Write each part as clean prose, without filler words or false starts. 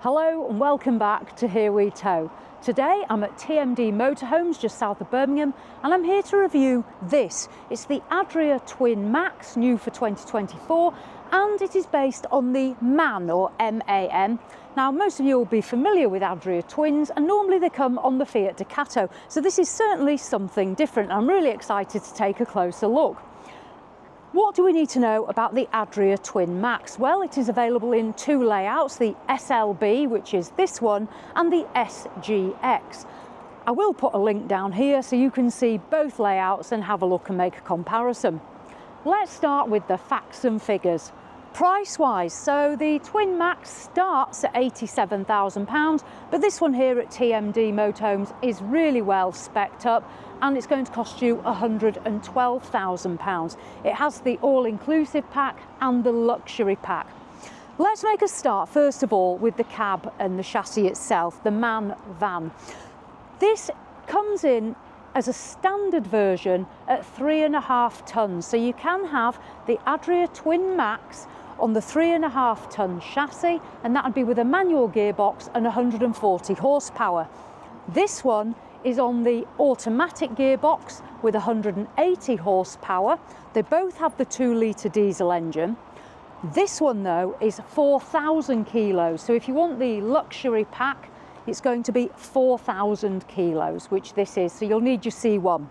Hello and welcome back to Here We Tow. Today I'm at TMD Motorhomes just south of Birmingham and I'm here to review this. It's the Adria Twin Max, new for 2024, and it is based on the MAN or MAN. Now most of you will be familiar with Adria Twins and normally they come on the Fiat Ducato, so this is certainly something different. I'm really excited to take a closer look. What do we need to know about the Adria Twin Max? Well, it is available in two layouts, the SLB, which is this one, and the SGX. I will put a link down here so you can see both layouts and have a look and make a comparison. Let's start with the facts and figures. Price-wise, so the Twin Max starts at £87,000, but this one here at TMD Motorhomes is really well spec'd up and it's going to cost you £112,000. It has the all-inclusive pack and the luxury pack. Let's make a start, first of all, with the cab and the chassis itself, the MAN van. This comes in as a standard version at 3.5 tons. So you can have the Adria Twin Max on the 3.5 ton chassis, and that would be with a manual gearbox and 140 horsepower. This one is on the automatic gearbox with 180 horsepower. They both have the 2-litre diesel engine. This one though is 4,000 kilos. So if you want the luxury pack, it's going to be 4,000 kilos, which this is, so you'll need your C1.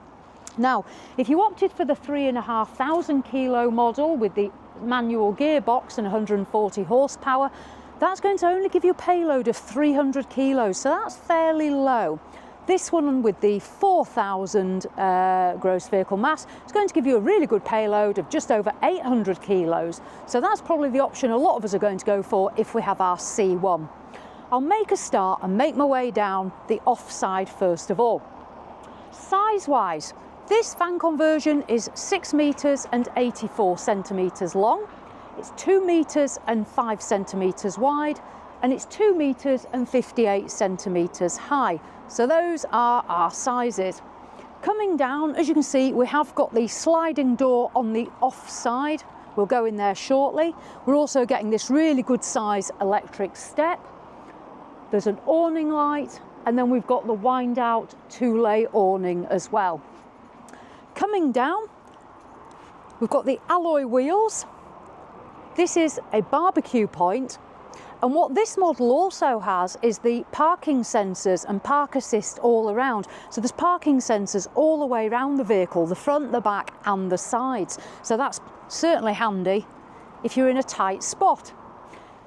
Now, if you opted for the 3,500 kilo model with the manual gearbox and 140 horsepower, that's going to only give you a payload of 300 kilos, so that's fairly low. This one with the 4,000 gross vehicle mass is going to give you a really good payload of just over 800 kilos, so that's probably the option a lot of us are going to go for if we have our C1. I'll make a start and make my way down the offside first of all. Size-wise, this van conversion is 6 metres and 84 centimetres long, it's 2 metres and 5 centimetres wide, and it's 2 metres and 58 centimetres high. So those are our sizes. Coming down, as you can see, we have got the sliding door on the offside. We'll go in there shortly. We're also getting this really good size electric step. There's an awning light, and then we've got the wind out 2-lay awning as well. Coming down, we've got the alloy wheels. This is a barbecue point, and what this model also has is the parking sensors and park assist all around. So there's parking sensors all the way around the vehicle, the front, the back and the sides. So that's certainly handy if you're in a tight spot.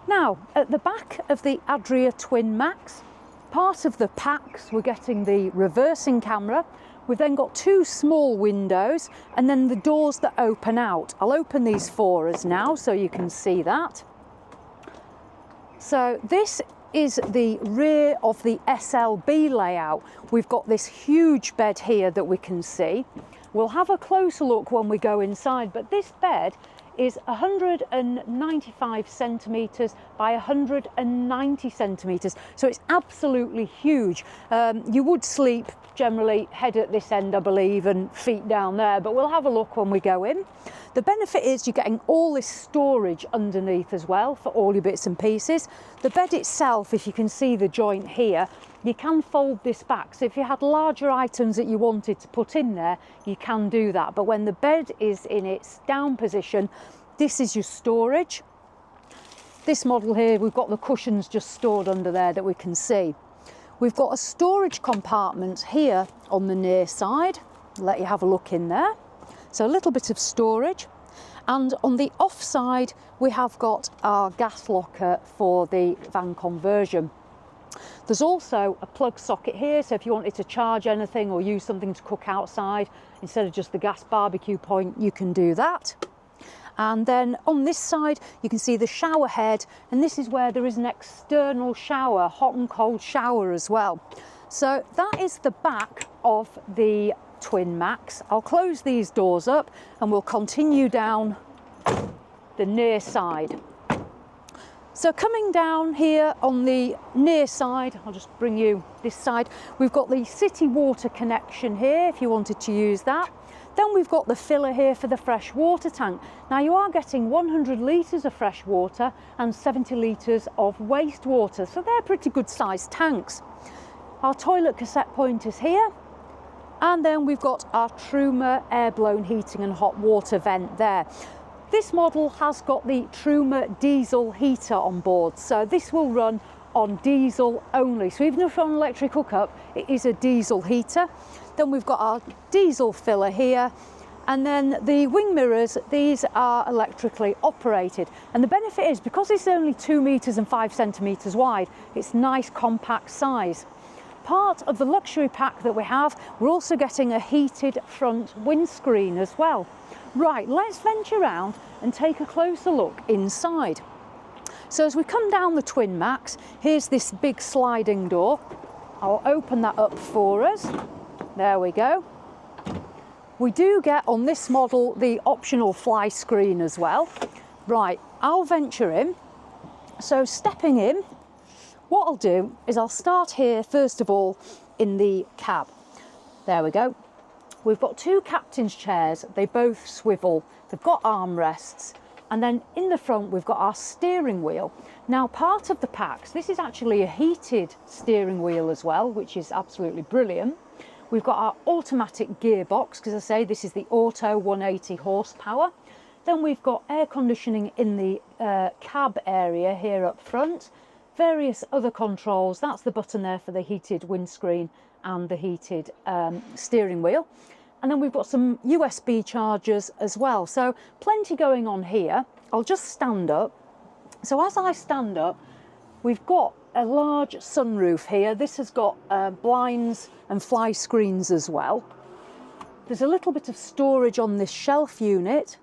Now, at the back of the Adria Twin Max, part of the packs, we're getting the reversing camera. We've then got 2 small windows and then the doors that open out. I'll open these for us now so you can see that. So this is the rear of the SLB layout. We've got this huge bed here that we can see. We'll have a closer look when we go inside, but this bed is 195 centimetres by 190 centimetres, so it's absolutely huge. You would sleep generally head at this end, I believe, and feet down there, but we'll have a look when we go in. The benefit is you're getting all this storage underneath as well for all your bits and pieces. The bed itself, if you can see the joint here, you can fold this back, so if you had larger items that you wanted to put in there, you can do that. But when the bed is in its down position, this is your storage. This model here, we've got the cushions just stored under there that we can see. We've got a storage compartment here on the near side. I'll let you have a look in there. So a little bit of storage. And on the off side, we have got our gas locker for the van conversion. There's also a plug socket here, so if you wanted to charge anything or use something to cook outside, instead of just the gas barbecue point, you can do that. And then on this side, you can see the shower head, and this is where there is an external shower, hot and cold shower as well. So that is the back of the Twin Max. I'll close these doors up and we'll continue down the near side. So coming down here on the near side, I'll just bring you this side, we've got the city water connection here if you wanted to use that. Then we've got the filler here for the fresh water tank. Now you are getting 100 litres of fresh water and 70 litres of wastewater, so they're pretty good sized tanks. Our toilet cassette point is here, and then we've got our Truma air-blown heating and hot water vent there. This model has got the Truma diesel heater on board, so this will run on diesel only. So even if you're on electric hookup, it is a diesel heater. Then we've got our diesel filler here, and then the wing mirrors, these are electrically operated. And the benefit is, because it's only 2 metres and 5 centimetres wide, it's nice compact size. Part of the luxury pack that we have, we're also getting a heated front windscreen as well. Right, let's venture around and take a closer look inside. So as we come down the Twin Max, here's this big sliding door. I'll open that up for us. There we go. We do get on this model the optional fly screen as well. Right, I'll venture in. So stepping in, what I'll do is I'll start here first of all in the cab. There we go. We've got 2 captain's chairs, they both swivel, they've got armrests, and then in the front we've got our steering wheel. Now part of the packs, this is actually a heated steering wheel as well, which is absolutely brilliant. We've got our automatic gearbox, because I say this is the auto 180 horsepower. Then we've got air conditioning in the cab area here up front, various other controls, that's the button there for the heated windscreen and the heated steering wheel. And then we've got some USB chargers as well. So plenty going on here. I'll just stand up. So as I stand up, we've got a large sunroof here. This has got blinds and fly screens as well. There's a little bit of storage on this shelf unit.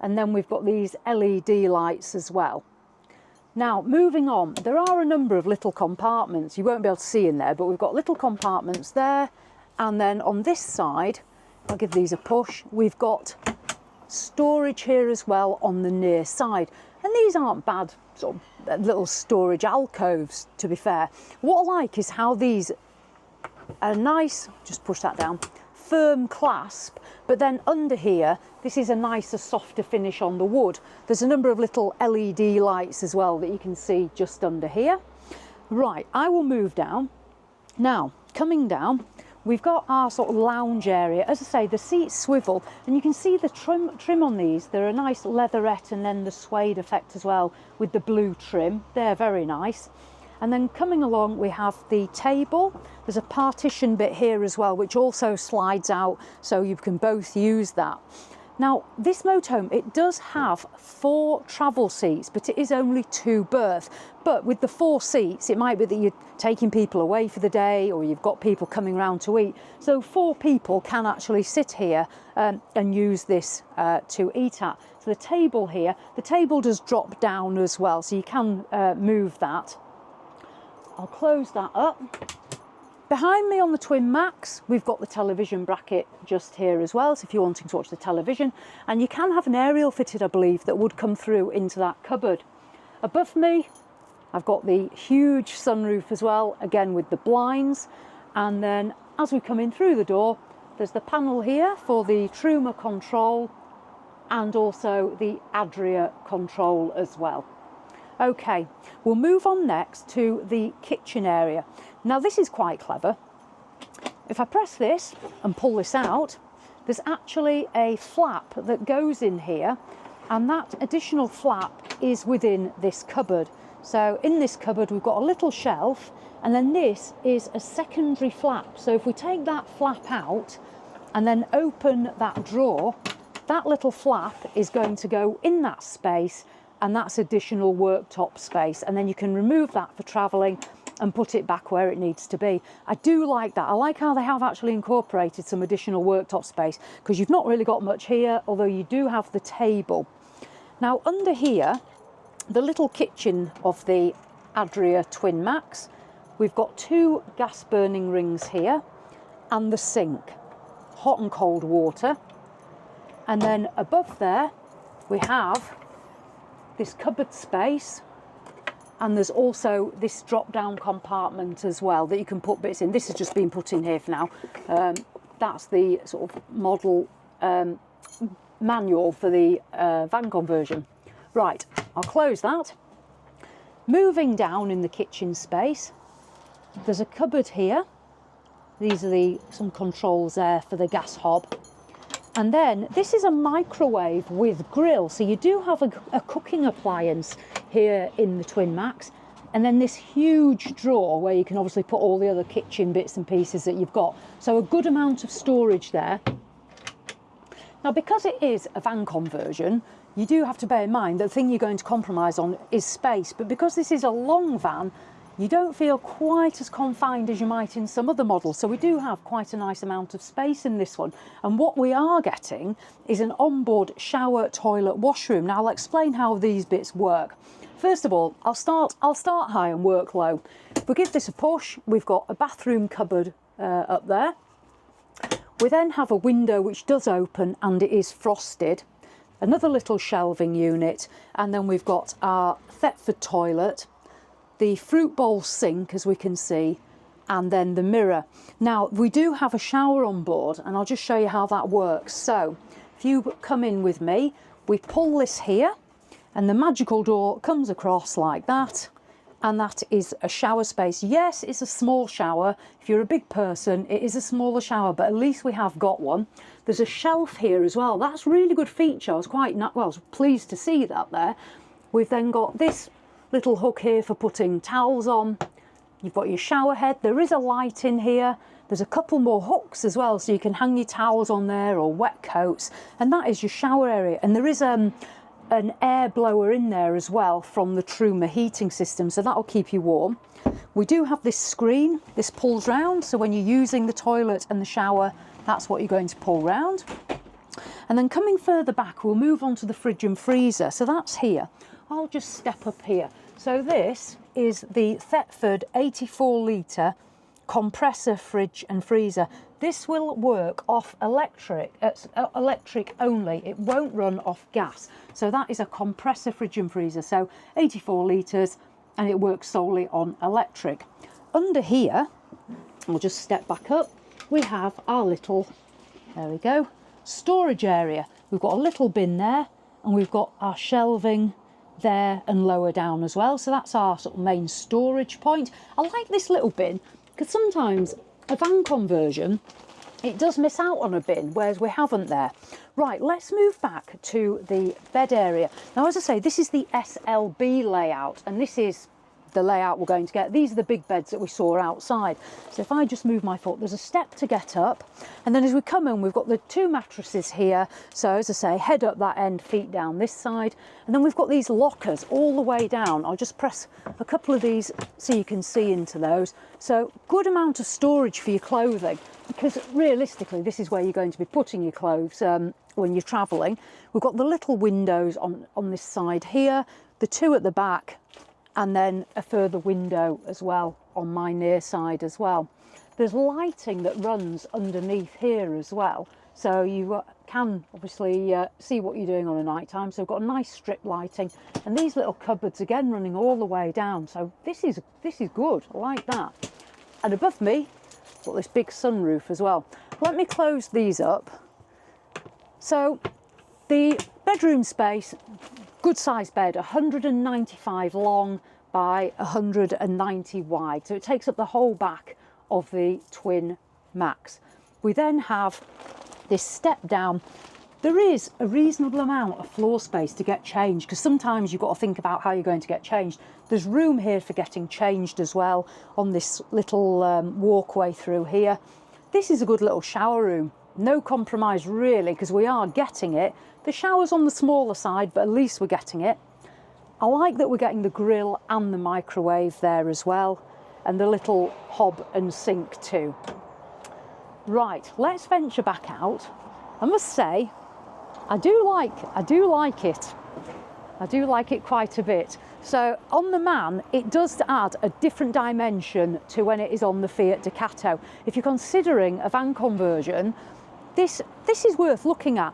And then we've got these LED lights as well. Now, moving on, there are a number of little compartments. You won't be able to see in there, but we've got little compartments there. And then on this side, I'll give these a push, we've got storage here as well on the near side. And these aren't bad sort of little storage alcoves, to be fair. What I like is how these are nice, just push that down, firm clasp, but then under here, this is a nicer, softer finish on the wood. There's a number of little LED lights as well that you can see just under here. Right, I will move down. Now, coming down, we've got our sort of lounge area. As I say, the seats swivel, and you can see the trim on these. They're a nice leatherette and then the suede effect as well with the blue trim. They're very nice. And then coming along, we have the table. There's a partition bit here as well, which also slides out, so you can both use that. Now, this motorhome, it does have 4 travel seats, but it is only 2 berth. But with the 4 seats, it might be that you're taking people away for the day, or you've got people coming around to eat. So 4 people can actually sit here and use this to eat at. So the table here, the table does drop down as well, so you can move that. I'll close that up. Behind me on the Twin Max, we've got the television bracket just here as well, so if you're wanting to watch the television, and you can have an aerial fitted, I believe, that would come through into that cupboard. Above me, I've got the huge sunroof as well, again with the blinds, and then as we come in through the door, there's the panel here for the Truma control and also the Adria control as well. Okay, we'll move on next to the kitchen area. Now this is quite clever. If I press this and pull this out, there's actually a flap that goes in here, and that additional flap is within this cupboard. So in this cupboard we've got a little shelf, and then this is a secondary flap. So if we take that flap out and then open that drawer, that little flap is going to go in that space, and that's additional worktop space, and then you can remove that for travelling and put it back where it needs to be. I do like that. I like how they have actually incorporated some additional worktop space, because you've not really got much here, although you do have the table. Now under here, the little kitchen of the Adria Twin Max, we've got 2 gas burning rings here and the sink, hot and cold water. And then above there we have this cupboard space and there's also this drop-down compartment as well that you can put bits in. This has just been put in here for now. That's the sort of model manual for the van conversion. Right, I'll close that. Moving down in the kitchen space, there's a cupboard here. These are some controls there for the gas hob. And then this is a microwave with grill. So you do have a cooking appliance here in the Twin Max. And then this huge drawer where you can obviously put all the other kitchen bits and pieces that you've got. So a good amount of storage there. Now, because it is a van conversion, you do have to bear in mind that the thing you're going to compromise on is space. But because this is a long van, you don't feel quite as confined as you might in some other models. So we do have quite a nice amount of space in this one. And what we are getting is an onboard shower, toilet, washroom. Now I'll explain how these bits work. First of all, I'll start high and work low. If we give this a push, we've got a bathroom cupboard up there. We then have a window which does open and it is frosted. Another little shelving unit, and then we've got our Thetford toilet, the fruit bowl sink, as we can see, and then the mirror. Now, we do have a shower on board, and I'll just show you how that works. So, if you come in with me, we pull this here, and the magical door comes across like that, and that is a shower space. Yes, it's a small shower. If you're a big person, it is a smaller shower, but at least we have got one. There's a shelf here as well. That's a really good feature. I was pleased to see that there. We've then got this little hook here for putting towels on. You've got your shower head. There is a light in here. There's a couple more hooks as well, so you can hang your towels on there or wet coats. And that is your shower area. And there is an air blower in there as well from the Truma heating system, so that'll keep you warm. We do have this screen. This pulls round, so when you're using the toilet and the shower, that's what you're going to pull round. And then coming further back, we'll move on to the fridge and freezer. So that's here. I'll just step up here. So this is the Thetford 84 litre compressor fridge and freezer. This will work off electric only. It won't run off gas. So that is a compressor fridge and freezer. So 84 litres, and it works solely on electric. Under here, I'll just step back up. We have our little, there we go, storage area. We've got a little bin there, and we've got our shelving there and lower down as well. So that's our sort of main storage point. I like this little bin because sometimes a van conversion, it does miss out on a bin, whereas we haven't there. Right, let's move back to the bed area. Now, as I say, this is the SLB layout, and this is the layout we're going to get. These are the big beds that we saw outside. So if I just move my foot, there's a step to get up, and then as we come in, we've got the two mattresses here. So as I say, head up that end, feet down this side, and then we've got these lockers all the way down. I'll just press a couple of these so you can see into those. So good amount of storage for your clothing, because realistically this is where you're going to be putting your clothes when you're travelling. We've got the little windows on this side here, the two at the back, and then a further window as well on my near side as well. There's lighting that runs underneath here as well, so you can obviously see what you're doing on a night time. So we've got a nice strip lighting, and these little cupboards again running all the way down. So this is good. I like that. And above me, got this big sunroof as well. Let me close these up. So the bedroom space, good size bed, 195 long by 190 wide. So it takes up the whole back of the Twin Max. We then have this step down. There is a reasonable amount of floor space to get changed, because sometimes you've got to think about how you're going to get changed. There's room here for getting changed as well on this little walkway through here. This is a good little shower room. No compromise really, because we are getting it. The shower's on the smaller side, but at least we're getting it. I like that we're getting the grill and the microwave there as well, and the little hob and sink too. Right, let's venture back out. I must say, I do like it. I do like it quite a bit. So on the Man, it does add a different dimension to when it is on the Fiat Ducato. If you're considering a van conversion, this is worth looking at.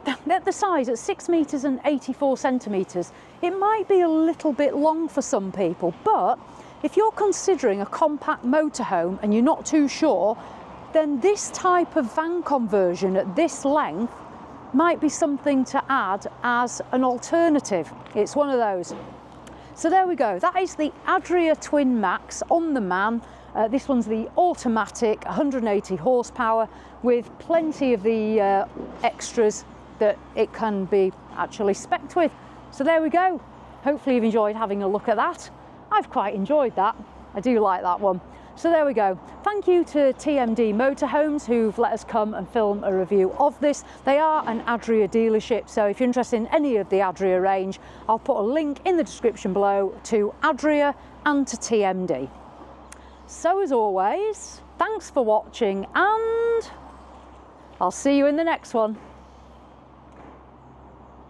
at the size, at 6 metres and 84 centimetres, it might be a little bit long for some people, but if you're considering a compact motorhome and you're not too sure, then this type of van conversion at this length might be something to add as an alternative. It's one of those. So there we go, that is the Adria Twin Max on the man. This one's the automatic, 180 horsepower, with plenty of the extras that it can be actually spec'd with. So there we go. Hopefully you've enjoyed having a look at that. I've quite enjoyed that. I do like that one. So there we go. Thank you to TMD Motorhomes who've let us come and film a review of this. They are an Adria dealership, so if you're interested in any of the Adria range, I'll put a link in the description below to Adria and to TMD. So as always, thanks for watching and I'll see you in the next one.